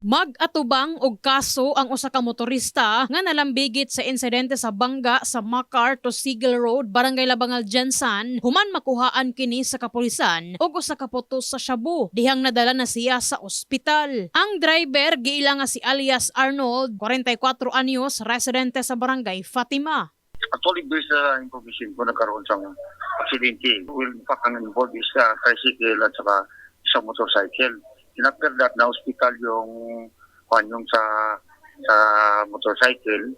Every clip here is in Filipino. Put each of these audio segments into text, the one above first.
Mag-atubang og kaso ang usa ka motorista nga nalambigit sa insidente sa bangga sa Macar to Sigel Road, Barangay Labangal, Jensan, human makuhaan kini sa kapulisan og usa ka putos sa shabu. Dihang nadala na siya sa ospital. Ang driver giila nga si alias Arnold, 44 anyos, residente sa Barangay Fatima. Actually, based sa information ko, nagkaroon sa aksidente. Well, in fact, ang involved is tricycle at saka isang motorcycle. After that, na-hospital yung sa motorcycle.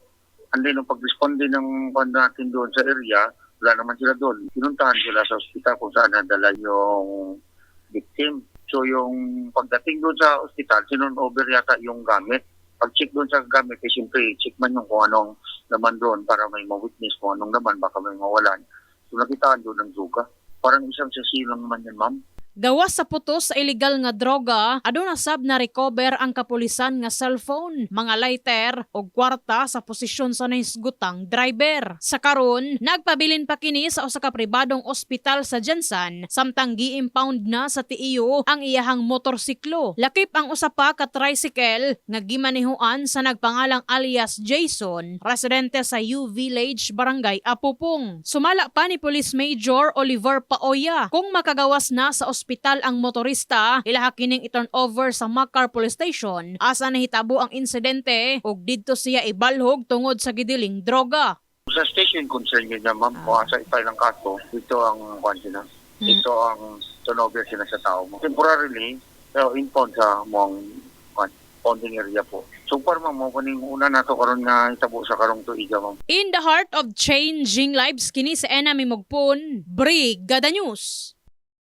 And then, nung pag-responde ng natin doon sa area, wala naman sila doon. Pinuntahan sila sa hospital kung saan nadala yung victim. So, yung pagdating doon sa hospital, sinon-over yata yung gamit. Pag-check doon sa gamit, eh, siyempre, check man yung kung anong laman doon para may ma-witness kung anong laman, baka may mawalan. So, nakitaan doon ng duga. Parang isang sasilang naman yan, ma'am. Gawas sa putos sa illegal nga droga, aduna sab na recover ang kapulisan nga cellphone, mga lighter ug kwarta sa posisyon sa nahisgutang driver. Sa karon, nagpabilin pa kini sa usa ka pribadong ospital sa Jensan, samtang gi-impound na sa TIU ang iyahang motorsiklo. Lakip ang usa pa ka tricycle nga gimanihuan sa nagpangalang alias Jason, residente sa U Village, Barangay Apupong. Sumala pa ni Police Major Oliver Paoya kung makagawas na sa ospital ang motorista, ilaha kining i-turn over sa Macar Police Station asa nahitabo ang insidente ug didto siya ibalhog tungod sa gidiling droga. Sa station concern niya, ma'am, kung asa ipay ng kaso, ito ang sila. Ito ang turnover sila sa tao mo. Temporarily, impound sa mong pounding area po. So far, ma'am, kuning una na to karon nga itabo sa karong tuiga, ma'am. In the heart of changing lives, kini sa Enami Mugpon, Brigada News.